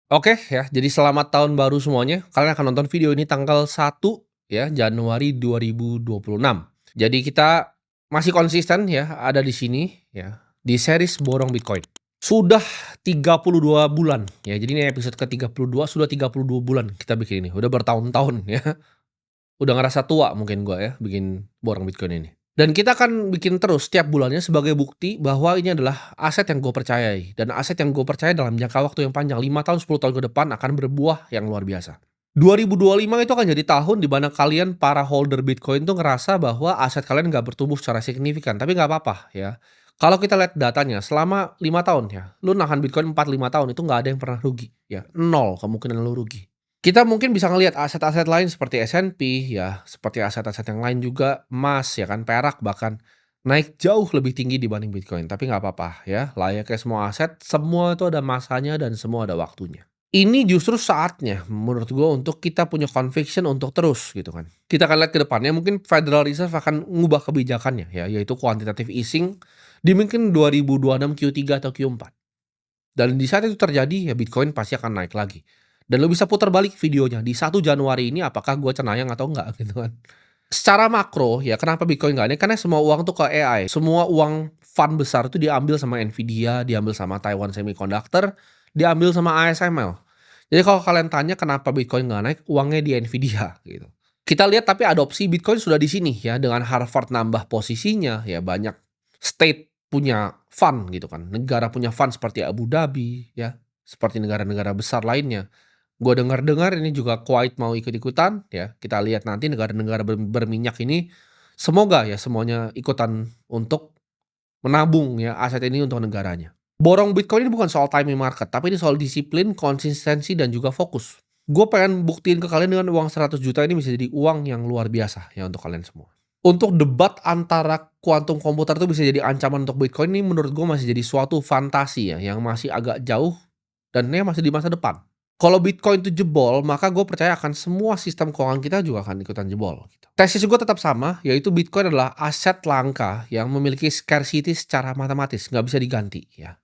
Oke ya, jadi selamat tahun baru semuanya. Kalian akan nonton video ini tanggal 1 ya, Januari 2026. Jadi kita masih konsisten ya, ada di sini ya, di series Borong Bitcoin. Sudah 32 bulan ya, jadi ini episode ke-32, sudah 32 bulan kita bikin ini, udah bertahun-tahun ya. Udah ngerasa tua mungkin gua ya, bikin Borong Bitcoin ini. Dan kita akan bikin terus setiap bulannya sebagai bukti bahwa ini adalah aset yang gue percayai. Dan aset yang gue percaya dalam jangka waktu yang panjang, 5 tahun, 10 tahun ke depan akan berbuah yang luar biasa. 2025 itu akan jadi tahun di mana kalian para holder Bitcoin tuh ngerasa bahwa aset kalian nggak bertumbuh secara signifikan. Tapi nggak apa-apa ya. Kalau kita lihat datanya, selama 5 tahun ya, lu nahan Bitcoin 4-5 tahun itu nggak ada yang pernah rugi ya. Nol kemungkinan lu rugi. Kita mungkin bisa ngelihat aset-aset lain seperti S&P ya, seperti aset-aset yang lain juga, emas ya kan, perak bahkan naik jauh lebih tinggi dibanding Bitcoin. Tapi nggak apa-apa ya, layaknya semua aset, semua itu ada masanya dan semua ada waktunya. Ini justru saatnya menurut gue untuk kita punya conviction untuk terus gitu kan. Kita akan lihat ke depannya mungkin Federal Reserve akan ngubah kebijakannya ya, yaitu quantitative easing di mungkin 2026 Q3 atau Q4. Dan di saat itu terjadi, ya Bitcoin pasti akan naik lagi. Dan lo bisa putar balik videonya, di 1 Januari ini apakah gue cenayang atau enggak gitu kan. Secara makro, ya kenapa Bitcoin nggak naik, karena semua uang tuh ke AI. Semua uang fund besar itu diambil sama Nvidia, diambil sama Taiwan Semiconductor, diambil sama ASML. Jadi kalau kalian tanya kenapa Bitcoin nggak naik, uangnya di Nvidia gitu. Kita lihat tapi adopsi Bitcoin sudah di sini ya, dengan Harvard nambah posisinya, ya banyak state punya fund gitu kan, negara punya fund seperti Abu Dhabi ya, seperti negara-negara besar lainnya. Gua dengar-dengar ini juga Kuwait mau ikut-ikutan ya, kita lihat nanti negara-negara berminyak ini, semoga ya semuanya ikutan untuk menabung ya aset ini untuk negaranya. Borong Bitcoin ini bukan soal timing market, tapi ini soal disiplin, konsistensi, dan juga fokus. Gue pengen buktiin ke kalian dengan uang 100 juta ini bisa jadi uang yang luar biasa ya untuk kalian semua. Untuk debat antara kuantum komputer itu bisa jadi ancaman untuk Bitcoin ini menurut gue masih jadi suatu fantasi ya, yang masih agak jauh dan ini masih di masa depan. Kalau Bitcoin itu jebol, maka gue percaya akan semua sistem keuangan kita juga akan ikutan jebol. Gitu. Tesis gue tetap sama, yaitu Bitcoin adalah aset langka yang memiliki scarcity secara matematis, nggak bisa diganti ya.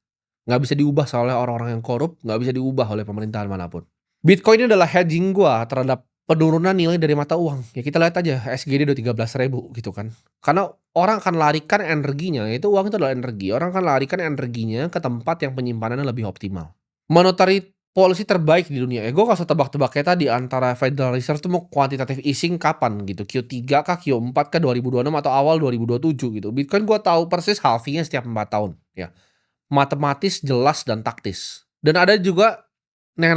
Nggak bisa diubah oleh orang-orang yang korup, nggak bisa diubah oleh pemerintahan manapun. Bitcoin ini adalah hedging gue terhadap penurunan nilai dari mata uang. Ya kita lihat aja SGD udah 13.000 gitu kan. Karena orang akan larikan energinya, itu uang itu adalah energi. Orang akan larikan energinya ke tempat yang penyimpanannya lebih optimal. Monetary policy terbaik di dunia. Ya gue gak usah tebak-tebak kayak tadi antara Federal Reserve tuh mau quantitative easing kapan gitu. Q3 kah, Q4 kah, 2026 atau awal 2027 gitu. Bitcoin gue tahu persis halvingnya setiap 4 tahun ya. Matematis, jelas, dan taktis. Dan ada juga